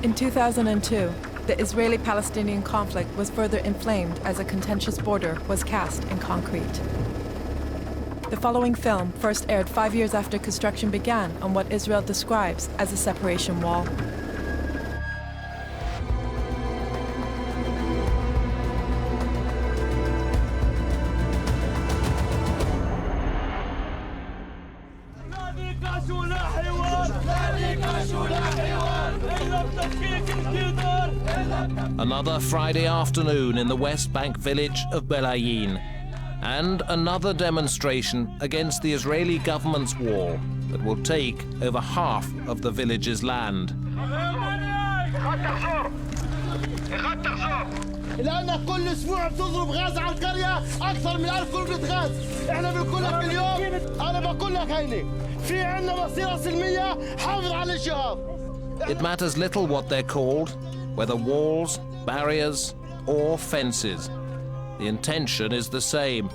In 2002, the Israeli-Palestinian conflict was further inflamed as a contentious border was cast in concrete. The following film first aired 5 years after construction began on what Israel describes as a separation wall. Another Friday afternoon in the West Bank village of Belayeen, and another demonstration against the Israeli government's wall that will take over half of the village's land. لأنك كل أسبوع بتضرب غاز على القرية أكثر من 1000 كوبلة غاز، إحنا بنقول لك اليوم أنا بقول لك هيني في عندنا مسيرة سلمية حافظ على الشهاب. It matters little what they're called, whether walls, barriers, or fences. The intention is the same,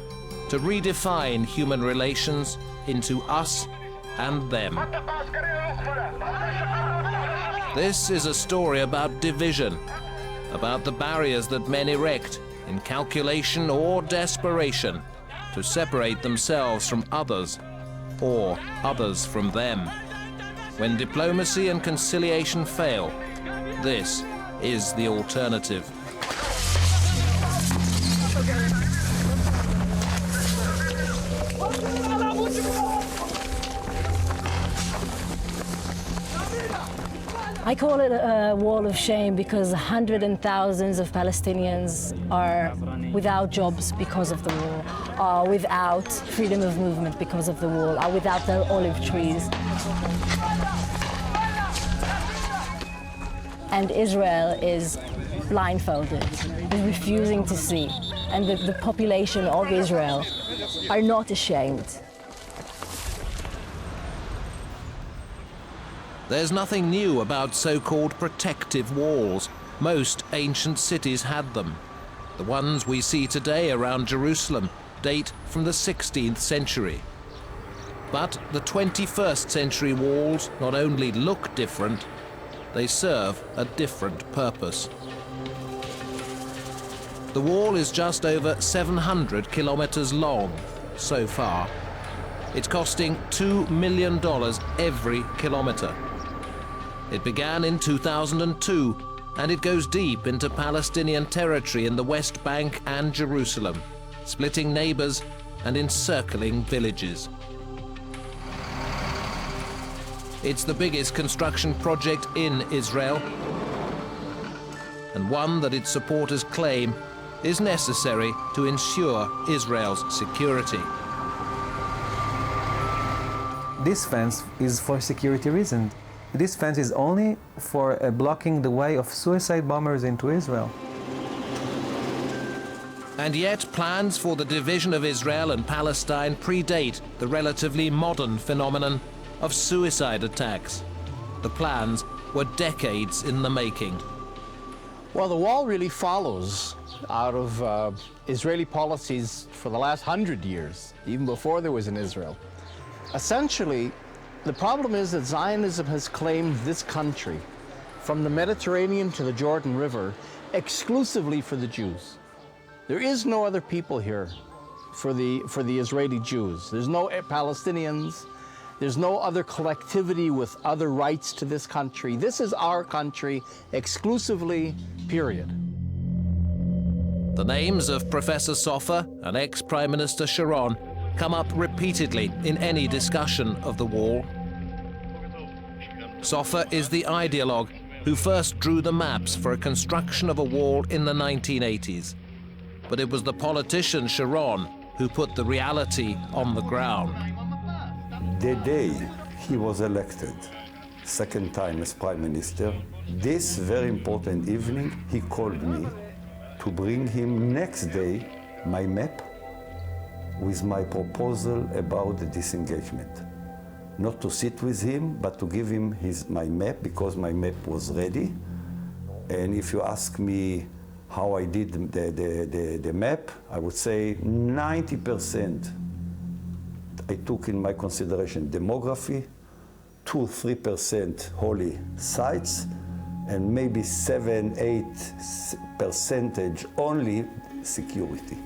to redefine human relations into us and them. This is a story about division, about the barriers that men erect in calculation or desperation to separate themselves from others or others from them. When diplomacy and conciliation fail, this is the alternative. I call it a wall of shame because hundreds and thousands of Palestinians are without jobs because of the wall, are without freedom of movement because of the wall, are without their olive trees. And Israel is blindfolded, is refusing to see. And the population of Israel are not ashamed. There's nothing new about so-called protective walls. Most ancient cities had them. The ones we see today around Jerusalem date from the 16th century. But the 21st century walls not only look different, they serve a different purpose. The wall is just over 700 kilometers long so far. It's costing $2 million every kilometer. It began in 2002, and it goes deep into Palestinian territory in the West Bank and Jerusalem, splitting neighbors and encircling villages. It's the biggest construction project in Israel, and one that its supporters claim is necessary to ensure Israel's security. This fence is for security reasons. This fence is only for blocking the way of suicide bombers into Israel. And yet, plans for the division of Israel and Palestine predate the relatively modern phenomenon of suicide attacks. The plans were decades in the making. Well, the wall really follows out of Israeli policies for the last 100 years, even before there was an Israel. Essentially, the problem is that Zionism has claimed this country, from the Mediterranean to the Jordan River, exclusively for the Jews. There is no other people here for the Israeli Jews. There's no Palestinians. There's no other collectivity with other rights to this country. This is our country exclusively, period. The names of Professor SOFFER and ex-Prime Minister Sharon come up repeatedly in any discussion of the wall. SOFFER is the ideologue who first drew the maps for a construction of a wall in the 1980s. But it was the politician Sharon who put the reality on the ground. The day he was elected, second time as Prime Minister, this very important evening, he called me to bring him next day my map with my proposal about the disengagement. Not to sit with him, but to give him my map, because my map was ready. And if you ask me how I did the map, I would say 90% I took in my consideration demography, 2-3% holy sites, and maybe 7-8% only security.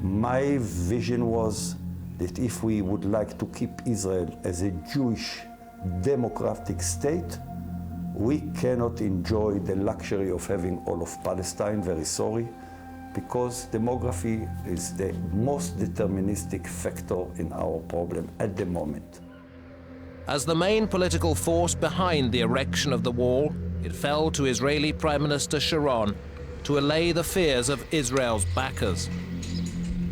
My vision was that if we would like to keep Israel as a Jewish democratic state, we cannot enjoy the luxury of having all of Palestine, very sorry, because demography is the most deterministic factor in our problem at the moment. As the main political force behind the erection of the wall, it fell to Israeli Prime Minister Sharon to allay the fears of Israel's backers.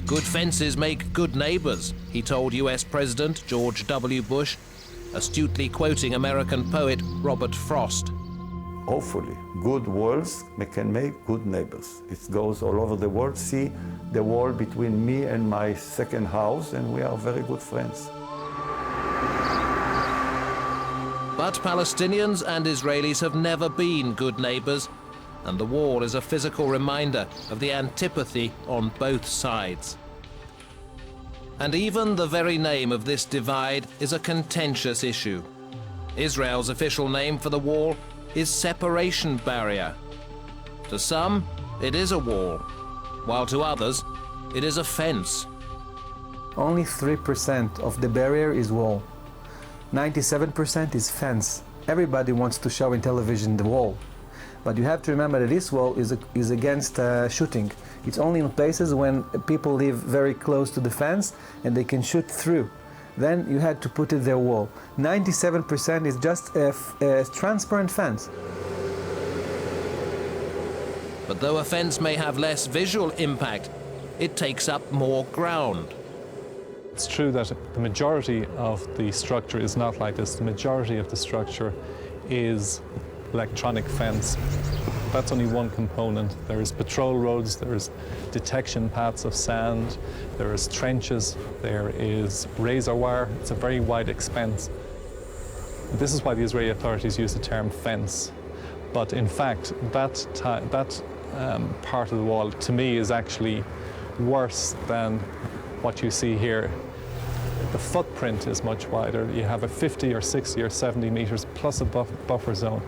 Good fences make good neighbors, he told US President George W. Bush, astutely quoting American poet Robert Frost. Hopefully, good walls can make good neighbors. It goes all over the world. See the wall between me and my second house, and we are very good friends. But Palestinians and Israelis have never been good neighbors, and the wall is a physical reminder of the antipathy on both sides. And even the very name of this divide is a contentious issue. Israel's official name for the wall is separation barrier. To some, it is a wall, while to others, it is a fence. Only 3% of the barrier is wall. 97% is fence. Everybody wants to show in television the wall. But you have to remember that this wall is against shooting. It's only in places when people live very close to the fence and they can shoot through. Then you had to put it their wall. 97% is just a transparent fence. But though a fence may have less visual impact, it takes up more ground. It's true that the majority of the structure is not like this. The majority of the structure is electronic fence. That's only one component. There is patrol roads, there is detection paths of sand, there is trenches, there is razor wire. It's a very wide expanse. This is why the Israeli authorities use the term fence. But in fact, that part of the wall, to me, is actually worse than what you see here. The footprint is much wider. You have a 50 or 60 or 70 meters plus a buffer zone.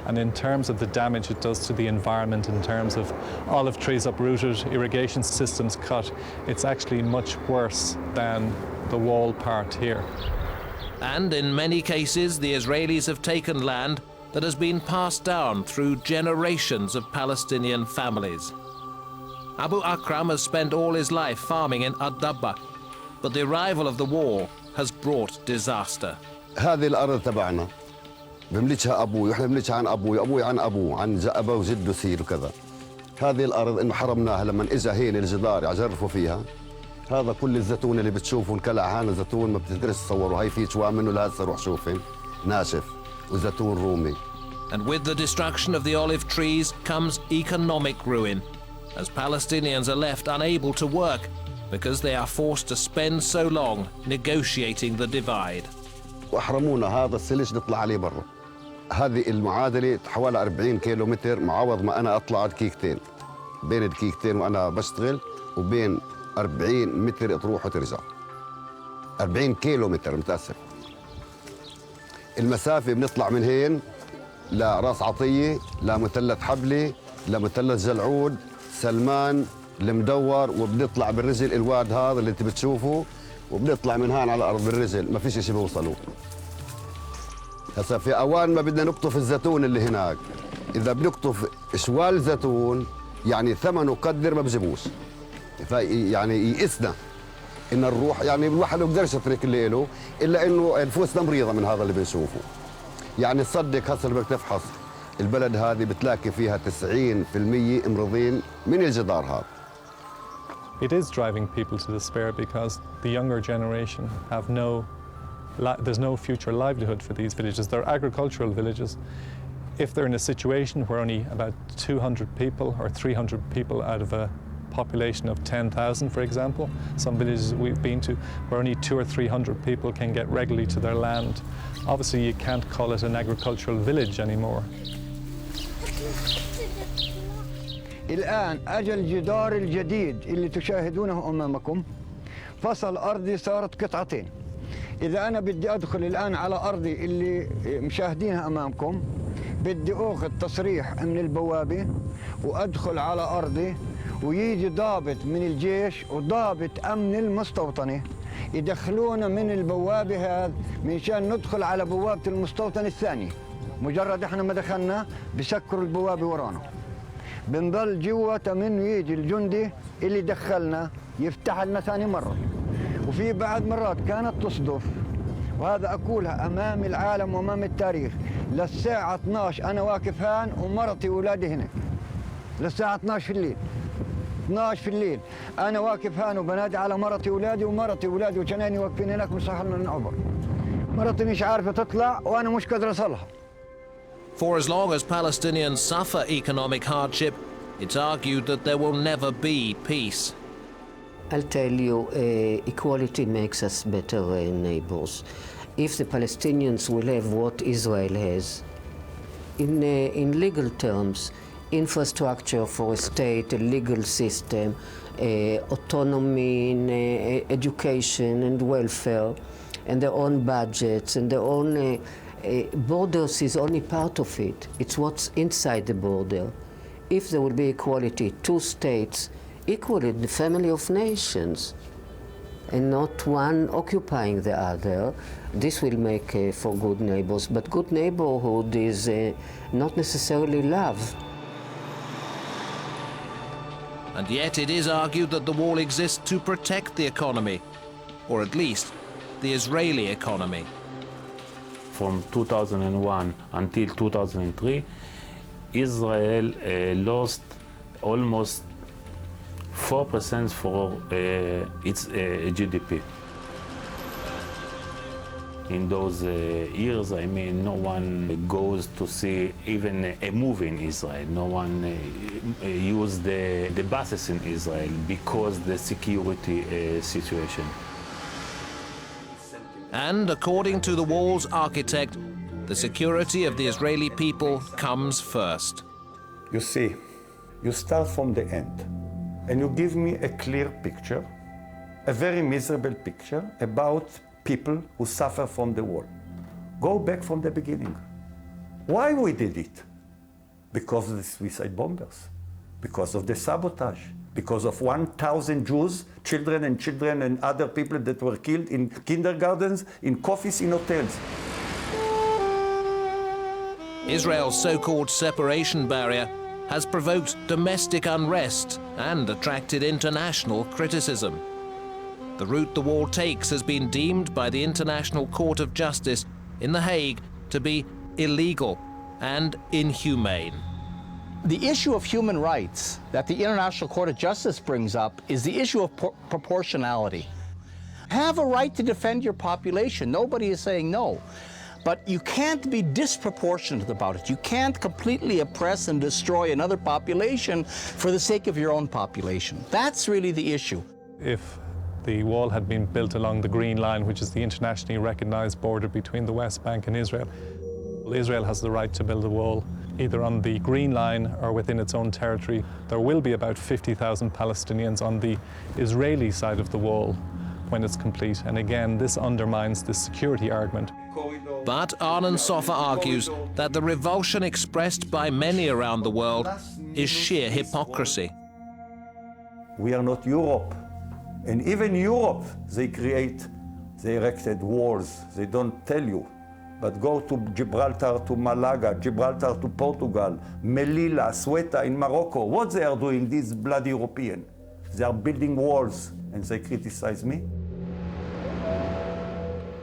And in terms of the damage it does to the environment, in terms of olive trees uprooted, irrigation systems cut, it's actually much worse than the wall part here. And in many cases, the Israelis have taken land that has been passed down through generations of Palestinian families. Abu Akram has spent all his life farming in Ad-Dabba, but the arrival of the wall has brought disaster. هذه الأرض تبعنا بملكها أبوي وإحنا بنملكها عن أبوي وأبوي عن أبوه عن أبا وجده سير وكذا. هذه الأرض إنه حرمناها لما إجا هين الجدار يعجرفوا فيها. هذا كل الزيتون اللي بتشوفوا انكلع هان زيتون ما بتقدرش تصوروا. هاي في شوام منه لهسه روح شوفين ناشف وزيتون رومي. And with the destruction of the olive trees comes economic ruin, as Palestinians are left unable to work because they are forced to spend so long negotiating the divide. وأحرمونا هذا السلج نطلع عليه برا. هذه المعادلة حوالي 40 كيلومتر معوض ما أنا أطلع دقيقتين. بين الدقيقتين وأنا بشتغل وبين 40 متر تروح وترجع. 40 كيلومتر متأسف. المسافة بنطلع من هين لراس عطية، لمثلث حبلي، لمثلث جلعود، سلمان، المدور، وبنطلع بالرجل الواد هذا اللي انت بتشوفه، وبنطلع من هان على الارض بالرجل، ما فيش شيء بوصلوا. هسا في اوان ما بدنا نقطف الزيتون اللي هناك، اذا بنقطف شوال زيتون يعني ثمنه قدر ما بجيبوش. يعني يئسنا ان نروح، يعني الواحد ما بيقدرش يترك اللي له الا انه نفوسنا مريضه من هذا اللي بنشوفه. يعني تصدق هسه اللي بدك تفحص البلد هذه بتلاقي فيها 90% مرضين من الجدار هذا. It is driving people to despair because the younger generation have there's no future livelihood for these villages. They're agricultural villages. If they're in a situation where only about 200 people or 300 people out of a population of 10,000, for example, some villages we've been to where only 200 or 300 people can get regularly to their land, obviously you can't call it an agricultural village anymore. الآن أجى الجدار الجديد اللي تشاهدونه أمامكم. فصل أرضي صارت قطعتين. إذا أنا بدي أدخل الآن على أرضي اللي مشاهدينها أمامكم، بدي أخذ تصريح من البوابة وأدخل على أرضي، ويجي ضابط من الجيش وضابط أمن المستوطنة يدخلونا من البوابة هذا منشان ندخل على بوابة المستوطن الثاني. مجرد احنا ما دخلنا بسكروا البوابة ورانا، بنضل جوا منه يجي الجندي اللي دخلنا يفتح لنا ثاني مرة. وفي بعض مرات كانت تصدف، وهذا أقولها أمام العالم وأمام التاريخ، للساعة 12 أنا واقف هان ومرتي وأولادي هنا، للساعة 12 في الليل، 12 في الليل أنا واقف هان وبنادي على مرتي وأولادي، ومرتي وأولادي وجناني واقفين هناك مش راح لنا نعبر. مرتي مش عارفة تطلع وأنا مش قادر أصلها. For as long as Palestinians suffer economic hardship, it's argued that there will never be peace. I'll tell you, equality makes us better neighbors. If the Palestinians will have what Israel has, in legal terms, infrastructure for a state, a legal system, autonomy in education and welfare, and their own budgets and their own borders is only part of it. It's what's inside the border. If there will be equality, two states, equally the family of nations, and not one occupying the other, this will make for good neighbors. But good neighborhood is not necessarily love. And yet it is argued that the wall exists to protect the economy, or at least the Israeli economy. From 2001 until 2003, Israel lost almost 4% for its GDP. In those years, I mean, no one goes to see even a movie in Israel. No one used the buses in Israel because the security situation. And according to the wall's architect, the security of the Israeli people comes first. You see, you start from the end, and you give me a clear picture, a very miserable picture about people who suffer from the war. Go back from the beginning. Why we did it? Because of the suicide bombers, because of the sabotage, because of 1,000 Jews, children and other people that were killed in kindergartens, in coffees, in hotels. Israel's so-called separation barrier has provoked domestic unrest and attracted international criticism. The route the wall takes has been deemed by the International Court of Justice in The Hague to be illegal and inhumane. The issue of human rights that the International Court of Justice brings up is the issue of proportionality. Have a right to defend your population. Nobody is saying no. But you can't be disproportionate about it. You can't completely oppress and destroy another population for the sake of your own population. That's really the issue. If the wall had been built along the Green Line, which is the internationally recognized border between the West Bank and Israel, Israel has the right to build a wall either on the Green Line or within its own territory. There will be about 50,000 Palestinians on the Israeli side of the wall when it's complete. And again, this undermines the security argument. But Arnon SOFFER argues that the revulsion expressed by many around the world is sheer hypocrisy. We are not Europe. And even Europe, they erected walls. They don't tell you. But go to Gibraltar, to Malaga, Gibraltar to Portugal, Melilla, Ceuta in Morocco. What they are doing, these bloody Europeans? They are building walls, and they criticize me.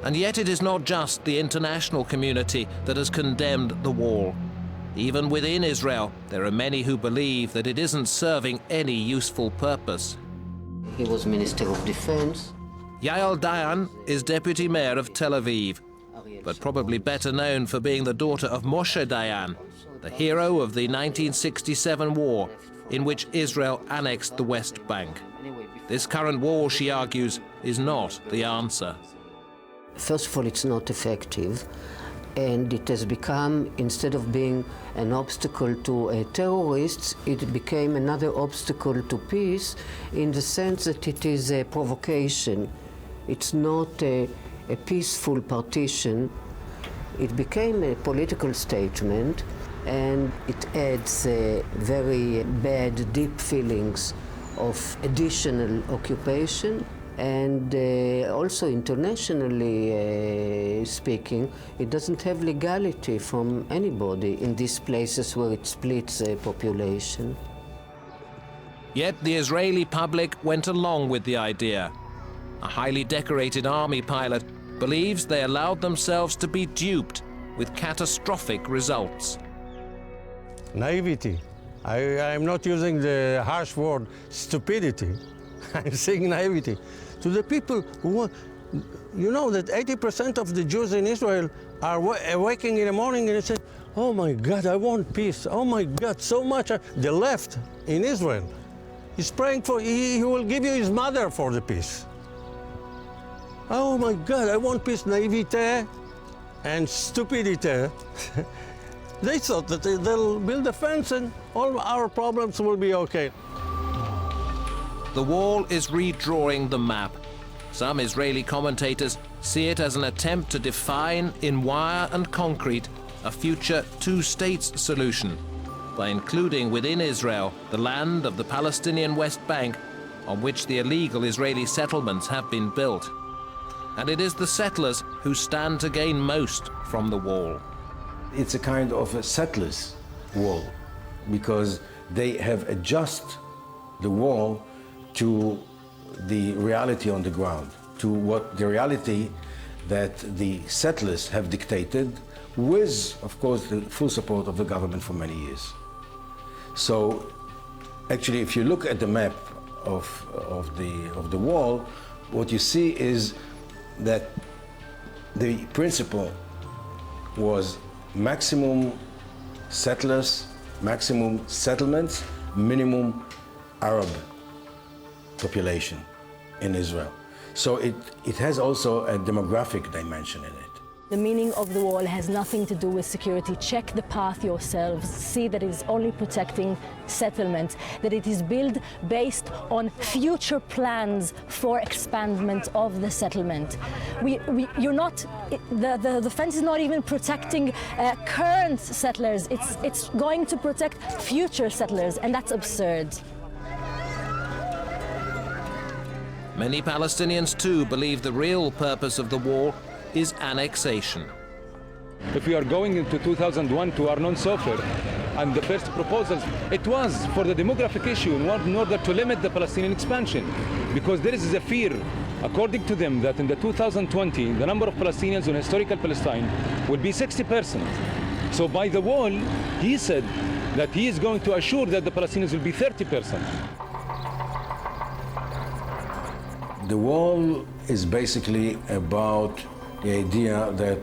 And yet it is not just the international community that has condemned the wall. Even within Israel, there are many who believe that it isn't serving any useful purpose. He was Minister of Defense. Yael Dayan is Deputy Mayor of Tel Aviv, but probably better known for being the daughter of Moshe Dayan, the hero of the 1967 war in which Israel annexed the West Bank. This current war, she argues, is not the answer. First of all, it's not effective, and it has become, instead of being an obstacle to terrorists, it became another obstacle to peace in the sense that it is a provocation. It's not a peaceful partition, it became a political statement, and it adds very bad, deep feelings of additional occupation. And also internationally speaking, it doesn't have legality from anybody in these places where it splits a population. Yet the Israeli public went along with the idea. A highly decorated army pilot believes they allowed themselves to be duped with catastrophic results. Naivety. I'm not using the harsh word stupidity. I'm saying naivety. To the people who want, you know that 80% of the Jews in Israel are waking in the morning and they say, oh my God, I want peace. Oh my God, so much. The left in Israel is praying for, he will give you his mother for the peace. Oh my God, I want peace. Naivete and stupidity. They thought that they'll build a fence and all our problems will be okay. The wall is redrawing the map. Some Israeli commentators see it as an attempt to define in wire and concrete a future two-states solution by including within Israel the land of the Palestinian West Bank on which the illegal Israeli settlements have been built. And it is the settlers who stand to gain most from the wall. It's a kind of a settlers' wall because they have adjusted the wall to the reality on the ground, to what the reality that the settlers have dictated with, of course, the full support of the government for many years. So actually, if you look at the map of the wall, what you see is that the principle was maximum settlers, maximum settlements, minimum Arab population in Israel. So it has also a demographic dimension in it. The meaning of the wall has nothing to do with security. Check the path yourselves. See that it is only protecting settlement, that it is built based on future plans for expandment of the settlement. The fence is not even protecting current settlers. It's going to protect future settlers, and that's absurd. Many Palestinians too believe the real purpose of the wall is annexation. If we are going into 2001 to ARNON SOFFER, and the first proposals, it was for the demographic issue in order to limit the Palestinian expansion, because there is a fear, according to them, that in the 2020, the number of Palestinians in historical Palestine will be 60%. So by the wall, he said that he is going to assure that the Palestinians will be 30%. The wall is basically about the idea that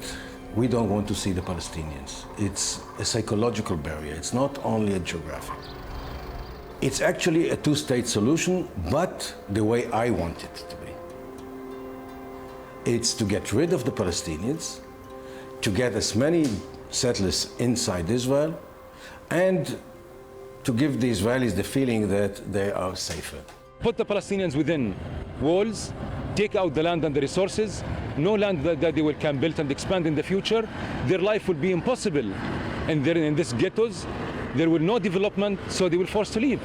we don't want to see the Palestinians. It's a psychological barrier. It's not only a geographic. It's actually a two-state solution, but the way I want it to be. It's to get rid of the Palestinians, to get as many settlers inside Israel, and to give the Israelis the feeling that they are safer. Put the Palestinians within walls, take out the land and the resources, no land that they can build and expand in the future. Their life will be impossible. And in these ghettos, there will no development, so they will force to leave.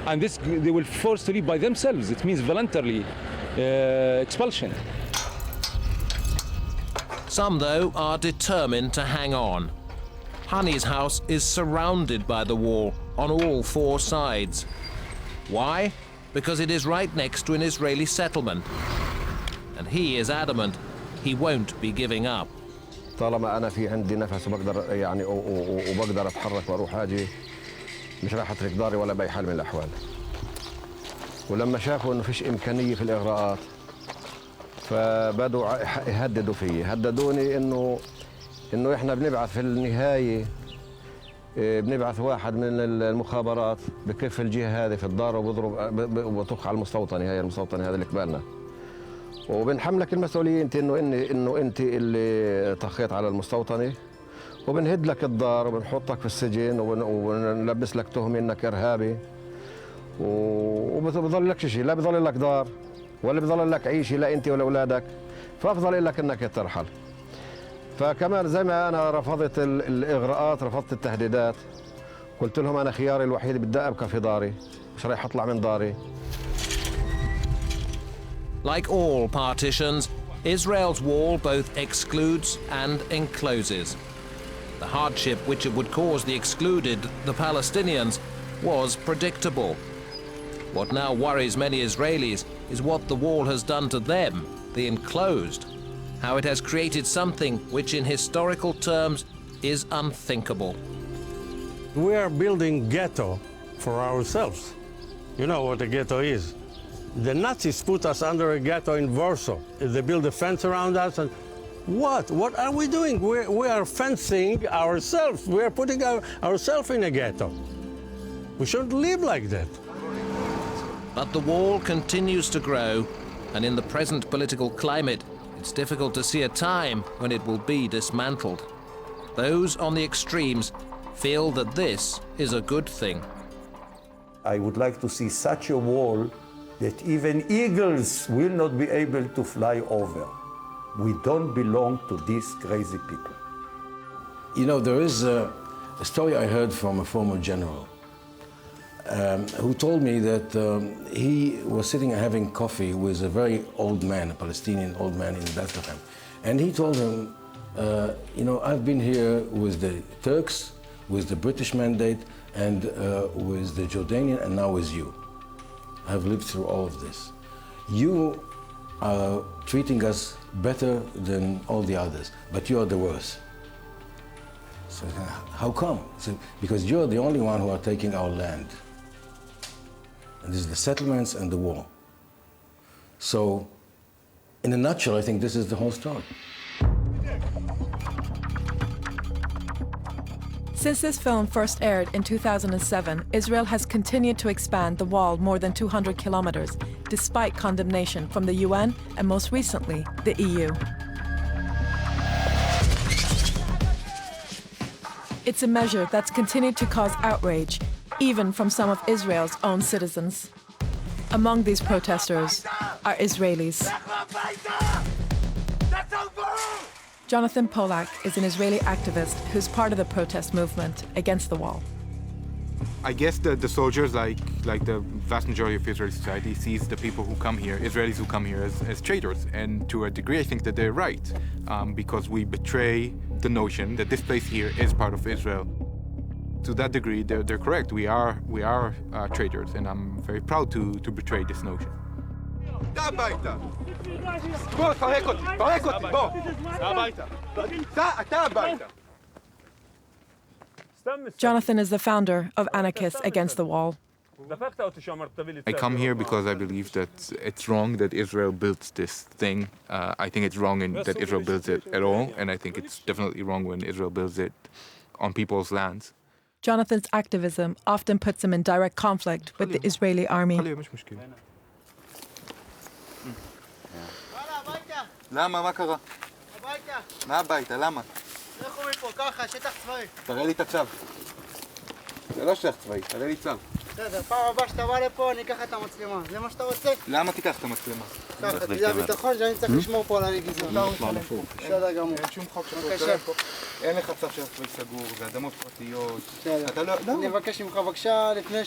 And they will force to leave by themselves. It means voluntarily expulsion. Some, though, are determined to hang on. Hani's house is surrounded by the wall on all four sides. Why? Because it is right next to an Israeli settlement. And he is adamant he won't be giving up. طالما أنا في عندي نفس وبقدر يعني وبقدر أتحرك وأروح أجي مش راح أترك داري ولا بأي حال من الأحوال. ولما شافوا إنه فيش إمكانية في الإغراءات فبدوا يهددوا فيي، هددوني إنه إحنا بنبعث في النهاية بنبعث واحد من المخابرات بكف الجهة هذه في الدار وبضرب وبطخ على المستوطنة، هي المستوطنة هذا اللي قبالنا، وبنحملك المسؤولية انت انه انت اللي طخيت على المستوطنة، وبنهد لك الدار وبنحطك في السجن وبنلبس لك تهمة انك ارهابي، وبضل لك شيء، لا بضل لك دار ولا بضل لك عيشة لا انت ولا اولادك، فافضل لك انك ترحل. فكمان زي ما انا رفضت الاغراءات، رفضت التهديدات، قلت لهم انا خياري الوحيد بدي ابقى في داري، مش رايح اطلع من داري. Like all partitions, Israel's wall both excludes and encloses. The hardship which it would cause the excluded, the Palestinians, was predictable. What now worries many Israelis is what the wall has done to them, the enclosed, how it has created something which in historical terms is unthinkable. We are building ghetto for ourselves. You know what a ghetto is. The Nazis put us under a ghetto in Warsaw. They built a fence around us, and what are we doing? We are fencing ourselves. We are putting ourselves in a ghetto. We shouldn't live like that. But the wall continues to grow, and in the present political climate, it's difficult to see a time when it will be dismantled. Those on the extremes feel that this is a good thing. I would like to see such a wall that even eagles will not be able to fly over. We don't belong to these crazy people. You know, there is a story I heard from a former general who told me that he was sitting and having coffee with a very old man, a Palestinian old man in Bethlehem. And he told him, you know, I've been here with the Turks, with the British mandate, and with the Jordanian, and now with you. I've lived through all of this. You are treating us better than all the others, but you are the worst. So how come? So, because you're the only one who are taking our land. And this is the settlements and the war. So, in a nutshell, I think this is the whole story. Since this film first aired in 2007, Israel has continued to expand the wall more than 200 kilometers, despite condemnation from the UN and most recently, the EU. It's a measure that's continued to cause outrage, even from some of Israel's own citizens. Among these protesters are Israelis. Jonathan Polak is an Israeli activist who's part of the protest movement against the wall. I guess the soldiers, like the vast majority of Israeli society, sees the people who come here, Israelis who come here, as traitors. And to a degree, I think that they're right, because we betray the notion that this place here is part of Israel. To that degree, they're correct. We are traitors, and I'm very proud to betray this notion. Jonathan is the founder of Anarchists Against the Wall. I come here because I believe that it's wrong that Israel builds this thing. I think it's wrong that Israel builds it at all, and I think it's definitely wrong when Israel builds it on people's lands. Jonathan's activism often puts him in direct conflict with the Israeli army. למה? מה קרה? הביתה. מה הביתה? למה? לכו מפה, ככה, שטח צבאי. תראה לי את הצו. זה לא שטח צבאי, תראה לי צו. בסדר, פעם הבאה שאתה בא לפה, אני אקח את המצלמה. זה מה שאתה רוצה? למה תיקח את המצלמה? ככה, תדע ביטחון שאני צריך לשמור פה על הרגיזות. בסדר גמור. אין שום חוק שעושה פה. אין לך צו שטח צבאי סגור, זה אדמות פרטיות. בסדר. אני מבקש ממך בבקשה, לפני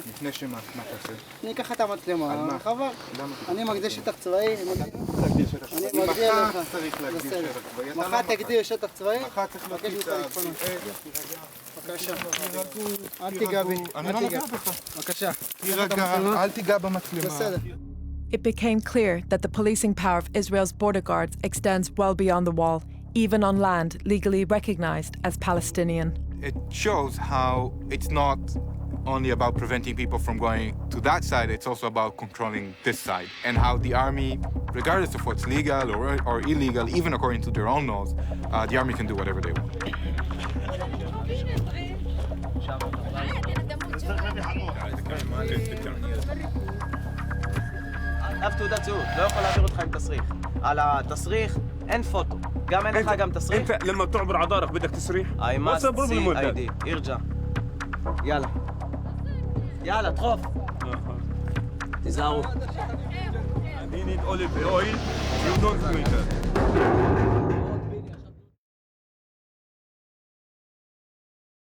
לפני שמה? מה תעשה? אני אקח את המצלמה. על מה? חבל. אני מגדיר שטח צבאי. אני מגדיר לך. מחר צריך להגדיר שטח צבאי. מחר תגדיר שטח צבאי. מחר צריך להגדיר שטח צבאי. בבקשה. אל תיגע בי. אני לא נוגע בך. בבקשה. תירגע, אל תיגע במצלמה. בסדר. It became clear that the policing power of Israel's border guards extends well beyond the wall, even on land legally recognized as Palestinian. It shows how it's not only about preventing people from going to that side, it's also about controlling this side, and how the army, regardless of what's legal or illegal, even according to their own laws, the army can do whatever they want. אף תעודת זהות, לא יכול להעביר אותך עם תסריך. על התסריך אין פוטו, גם אין לך גם תסריך. انت لما تعبر على دارك بدك تسريح؟ I must see ID, ارجع. يلا. يلا دخוף. تزاو. We need olive oil. You don't drink it.